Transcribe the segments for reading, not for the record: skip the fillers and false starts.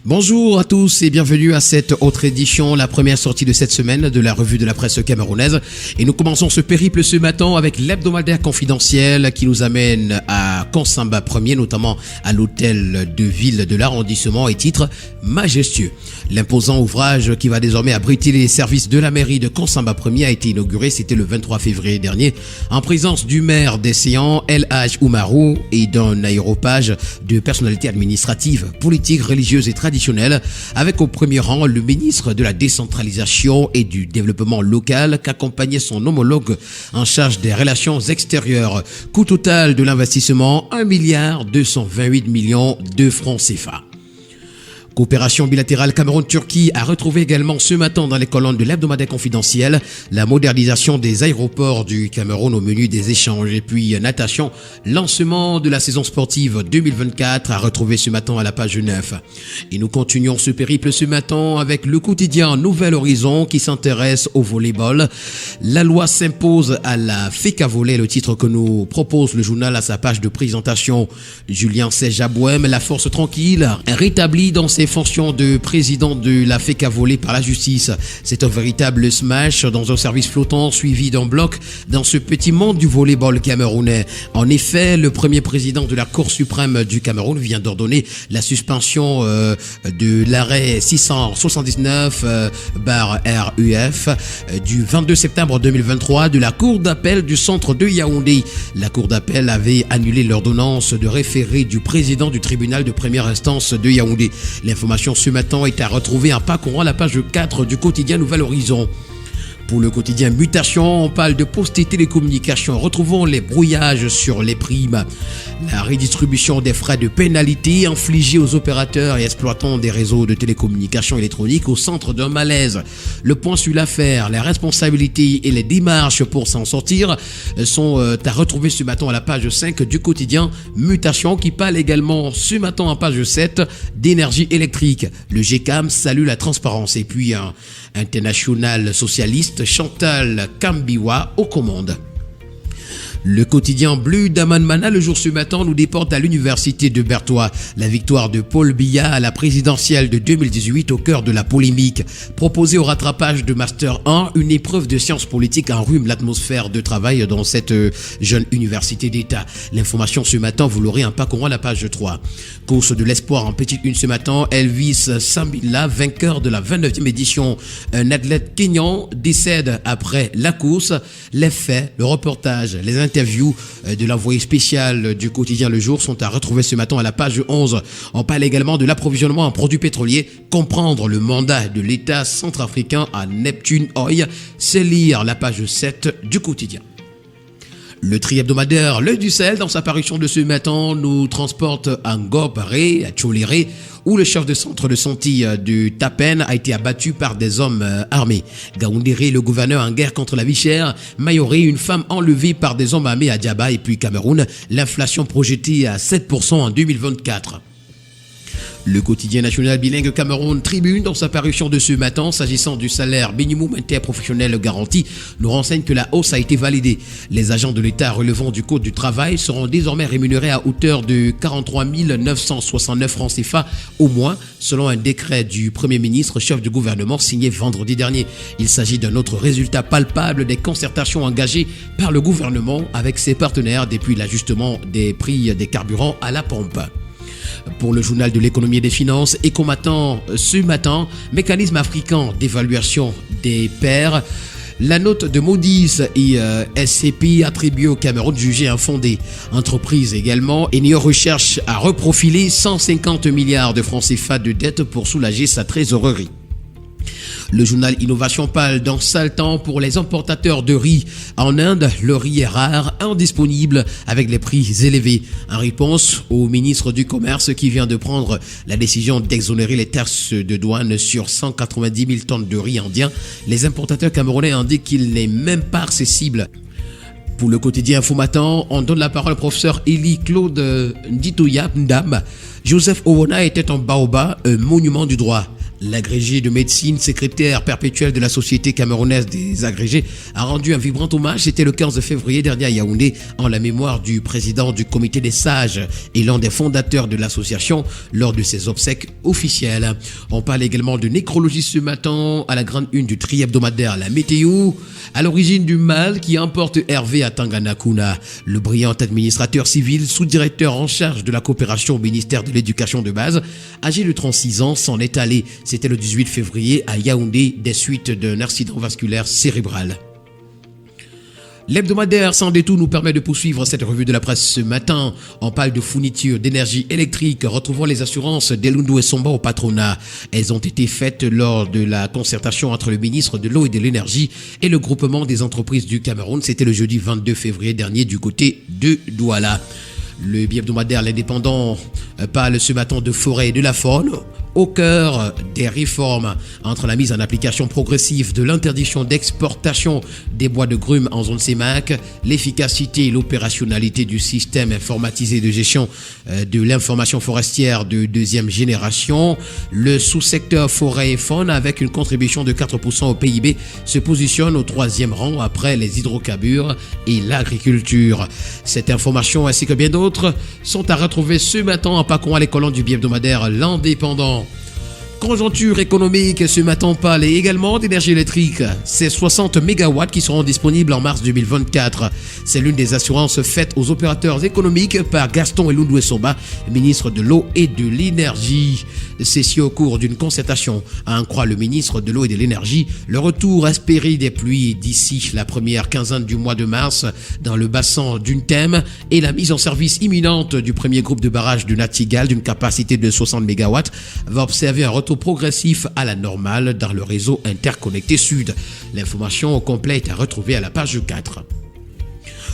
Bonjour à tous et bienvenue à cette autre édition, la première sortie de cette semaine de la revue de la presse camerounaise. Et nous commençons ce périple ce matin avec l'hebdomadaire confidentiel qui nous amène à Konsamba 1er, notamment à l'hôtel de ville de l'arrondissement et titre majestueux. L'imposant ouvrage qui va désormais abriter les services de la mairie de Konsamba 1er a été inauguré, c'était le 23 février dernier, en présence du maire d'Essayant, El Hadj Oumarou, et d'un aéropage de personnalités administratives, politiques, religieuses et traditionnelles, avec au premier rang le ministre de la décentralisation et du développement local qu'accompagnait son homologue en charge des relations extérieures. Coût total de l'investissement, 1,228 milliard de francs CFA. Coopération bilatérale Cameroun-Turquie a retrouvé également ce matin dans les colonnes de l'hebdomadaire confidentiel la modernisation des aéroports du Cameroun au menu des échanges. Et puis natation, lancement de la saison sportive 2024 a retrouvé ce matin à la page 9. Et nous continuons ce périple ce matin avec le quotidien Nouvel Horizon qui s'intéresse au volleyball. La loi s'impose à la FECA Volley, le titre que nous propose le journal à sa page de présentation. Julien Sejabouem, la force tranquille, rétablie dans ses fonctions de président de la FECA Volley par la justice. C'est un véritable smash dans un service flottant suivi d'un bloc dans ce petit monde du volleyball camerounais. En effet, le premier président de la Cour suprême du Cameroun vient d'ordonner la suspension de l'arrêt 679/RUF du 22 septembre 2023 de la Cour d'appel du centre de Yaoundé. La Cour d'appel avait annulé l'ordonnance de référé du président du tribunal de première instance de Yaoundé. L'information ce matin est à retrouver en parcourant la page 4 du quotidien Nouvel Horizon. Pour le quotidien Mutation, on parle de Poste et Télécommunications. Retrouvons les brouillages sur les primes. La redistribution des frais de pénalité infligés aux opérateurs et exploitants des réseaux de télécommunications électroniques au centre d'un malaise. Le point sur l'affaire, les responsabilités et les démarches pour s'en sortir sont à retrouver ce matin à la page 5 du quotidien Mutation qui parle également ce matin en page 7 d'énergie électrique. Le GCAM salue la transparence et puis un international socialiste Chantal Kambiwa aux commandes. Le quotidien Bleu d'Amanmana, le jour ce matin, nous déporte à l'université de Bertois. La victoire de Paul Biya à la présidentielle de 2018 au cœur de la polémique. Proposé au rattrapage de Master 1, une épreuve de sciences politiques enrhume l'atmosphère de travail dans cette jeune université d'État. L'information ce matin, vous l'aurez en parcourant la page 3. Course de l'espoir en petite une ce matin, Elvis Sambila, vainqueur de la 29e édition. Un athlète kényan décède après la course. Les faits, le reportage, les interviews de l'envoyé spécial du quotidien Le Jour sont à retrouver ce matin à la page 11. On parle également de l'approvisionnement en produits pétroliers, comprendre le mandat de l'État centrafricain à Neptune Oil, c'est lire la page 7 du quotidien. Le tri-hebdomadaire L'Œil du Sahel, dans sa parution de ce matin, nous transporte à Ngop-Ré, à Tcholéré, où le chef de centre de santé du Tapen a été abattu par des hommes armés. Gaoundéré, le gouverneur en guerre contre la vie chère. Mayoré, une femme enlevée par des hommes armés à Djaba. Et puis Cameroun, l'inflation projetée à 7% en 2024. Le quotidien national bilingue Cameroun Tribune, dans sa parution de ce matin, s'agissant du salaire minimum interprofessionnel garanti, nous renseigne que la hausse a été validée. Les agents de l'État relevant du Code du travail seront désormais rémunérés à hauteur de 43 969 francs CFA au mois, selon un décret du Premier ministre, chef du gouvernement, signé vendredi dernier. Il s'agit d'un autre résultat palpable des concertations engagées par le gouvernement avec ses partenaires depuis l'ajustement des prix des carburants à la pompe. Pour le journal de l'économie et des finances, Ecomatin ce matin, mécanisme africain d'évaluation des pairs. La note de Moody's et SCP attribuée au Cameroun jugée infondée. Entreprise également, Enio recherche à reprofiler 150 milliards de francs CFA de dette pour soulager sa trésorerie. Le journal Innovation parle d'un sale temps pour les importateurs de riz. En Inde, le riz est rare, indisponible, avec les prix élevés. En réponse au ministre du Commerce qui vient de prendre la décision d'exonérer les taxes de douane sur 190 000 tonnes de riz indien, les importateurs camerounais indiquent qu'il n'est même pas accessible. Pour le quotidien Infomatin, on donne la parole au professeur Élie Claude Nditoya Ndam. Joseph Owona était un baobab, un monument du droit. L'agrégé de médecine, secrétaire perpétuel de la Société camerounaise des agrégés, a rendu un vibrant hommage. C'était le 15 février dernier à Yaoundé, en la mémoire du président du comité des sages et l'un des fondateurs de l'association lors de ses obsèques officielles. On parle également de nécrologie ce matin à la grande une du tri-hebdomadaire La Météo. À l'origine du mal qui emporte Hervé à Tanganakuna, le brillant administrateur civil, sous-directeur en charge de la coopération au ministère de l'Éducation de base, âgé de 36 ans, s'en est allé. C'était le 18 février à Yaoundé des suites d'un accident vasculaire cérébral. L'hebdomadaire Sans Détour nous permet de poursuivre cette revue de la presse ce matin. On parle de fourniture d'énergie électrique. Retrouvons les assurances d'Elundu et Somba au patronat. Elles ont été faites lors de la concertation entre le ministre de l'Eau et de l'Énergie et le groupement des entreprises du Cameroun. C'était le jeudi 22 février dernier du côté de Douala. Le bi-hebdomadaire L'Indépendant parle ce matin de forêt et de la faune. Au cœur des réformes entre la mise en application progressive de l'interdiction d'exportation des bois de grumes en zone CEMAC, l'efficacité et l'opérationnalité du système informatisé de gestion de l'information forestière de deuxième génération, le sous-secteur forêt et faune avec une contribution de 4% au PIB se positionne au 3e rang après les hydrocarbures et l'agriculture. Cette information ainsi que bien d'autres sont à retrouver ce matin en parcourant les colonnes du bi-hebdomadaire L'Indépendant. Conjoncture économique, ce matin on parle également d'énergie électrique. C'est 60 MW qui seront disponibles en mars 2024. C'est l'une des assurances faites aux opérateurs économiques par Gaston Elundu Somba, ministre de l'Eau et de l'Énergie. C'est au cours d'une concertation, à en croire le ministre de l'Eau et de l'Énergie, le retour espéré des pluies d'ici la première quinzaine du mois de mars dans le bassin d'Untem et la mise en service imminente du premier groupe de barrage de Natigal d'une capacité de 60 MW va observer un retour progressif à la normale dans le réseau interconnecté sud. L'information au complet est à retrouver à la page 4.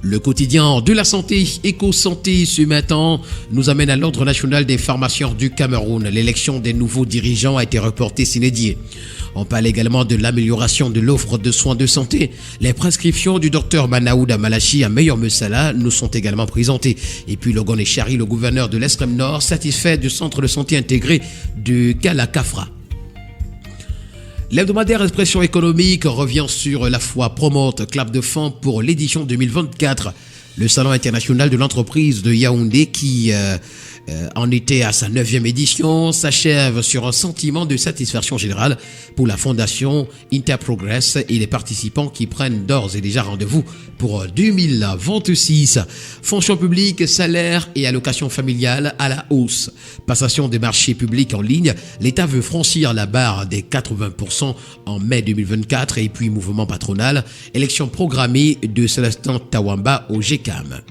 Le quotidien de la santé, Éco-Santé, ce matin, nous amène à l'Ordre national des pharmaciens du Cameroun. L'élection des nouveaux dirigeants a été reportée sine die. On parle également de l'amélioration de l'offre de soins de santé. Les prescriptions du docteur Manaouda Malachi à Meilleur Messala nous sont également présentées. Et puis Logan Echari, le gouverneur de l'extrême nord, satisfait du centre de santé intégré de Kalakafra. L'hebdomadaire Expression économique revient sur la foi promote clap de fin pour l'édition 2024. Le Salon international de l'entreprise de Yaoundé qui en était à sa 9e édition s'achève sur un sentiment de satisfaction générale pour la fondation Interprogress et les participants qui prennent d'ores et déjà rendez-vous pour 2026. Fonction publique, salaire et allocation familiale à la hausse. Passation des marchés publics en ligne. L'État veut franchir la barre des 80% en mai 2024 et puis mouvement patronal. Élection programmée de Célestin Tawamba au GECAM.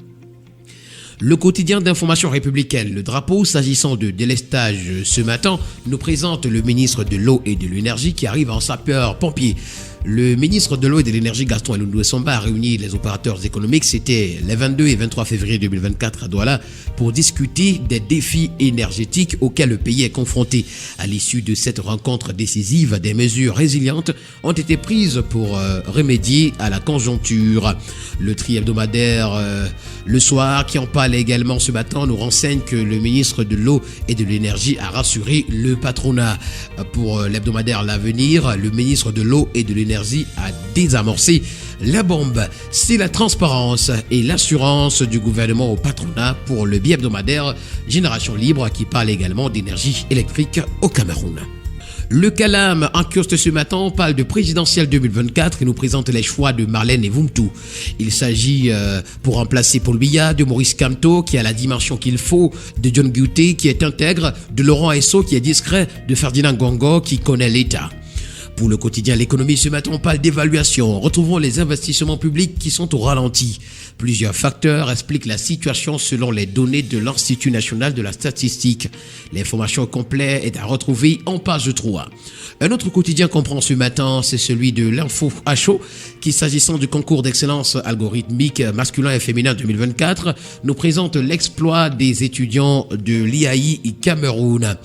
Le quotidien d'information républicaine, le drapeau, s'agissant de délestage ce matin, nous présente le ministre de l'Eau et de l'Énergie qui arrive en sapeur-pompier. Le ministre de l'Eau et de l'Énergie, Gaston Elundu Somba, a réuni les opérateurs économiques, c'était les 22 et 23 février 2024 à Douala, pour discuter des défis énergétiques auxquels le pays est confronté. À l'issue de cette rencontre décisive, des mesures résilientes ont été prises pour remédier à la conjoncture. Le tri-hebdomadaire Le Soir, qui en parle également ce matin, nous renseigne que le ministre de l'Eau et de l'Énergie a rassuré le patronat. Pour l'hebdomadaire L'Avenir, le ministre de l'Eau et de l'Énergie a désamorcé la bombe. C'est la transparence et l'assurance du gouvernement au patronat pour le bi-hebdomadaire Génération Libre qui parle également d'énergie électrique au Cameroun. Le Calam, en kiosque ce matin, on parle de présidentielle 2024 et nous présente les choix de Marlène Evoumtou. Il s'agit pour remplacer Paul Biya, de Maurice Kamto qui a la dimension qu'il faut, de John Guté qui est intègre, de Laurent Esso qui est discret, de Ferdinand Gongo qui connaît l'État. Pour le quotidien L'économie, ce matin, on parle d'évaluation. Retrouvons les investissements publics qui sont au ralenti. Plusieurs facteurs expliquent la situation selon les données de l'Institut national de la statistique. L'information complète est à retrouver en page 3. Un autre quotidien qu'on prend ce matin, c'est celui de l'Info à chaud, qui, s'agissant du concours d'excellence algorithmique masculin et féminin 2024, nous présente l'exploit des étudiants de l'IAI Cameroun.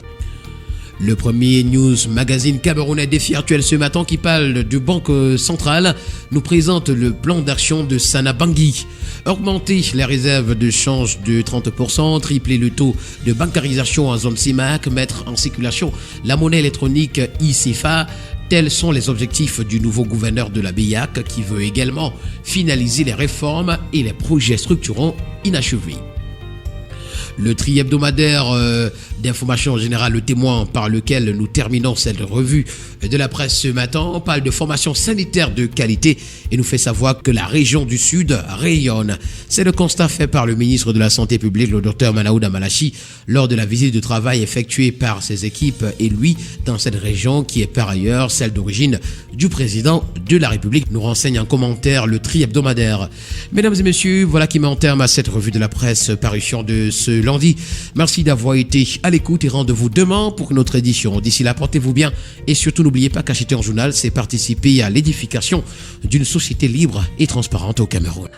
Le premier news magazine camerounais Défi Actuel ce matin qui parle du Banque centrale nous présente le plan d'action de Sana Bangui. Augmenter les réserves de change de 30%, tripler le taux de bancarisation en zone CIMAC, mettre en circulation la monnaie électronique e-CFA. Tels sont les objectifs du nouveau gouverneur de la BIAC qui veut également finaliser les réformes et les projets structurants inachevés. Le tri-hebdomadaire d'information générale, le témoin par lequel nous terminons cette revue de la presse ce matin, on parle de formation sanitaire de qualité et nous fait savoir que la région du Sud rayonne. C'est le constat fait par le ministre de la Santé publique, le Dr Manaouda Malachi, lors de la visite de travail effectuée par ses équipes et lui dans cette région qui est par ailleurs celle d'origine du président de la République, nous renseigne en commentaire le tri-hebdomadaire. Mesdames et messieurs, voilà qui met en terme à cette revue de la presse parution de ce lundi. Merci d'avoir été à l'écoute et rendez-vous demain pour une autre édition. D'ici là, portez-vous bien et surtout n'oubliez pas qu'acheter un journal, c'est participer à l'édification d'une société libre et transparente au Cameroun.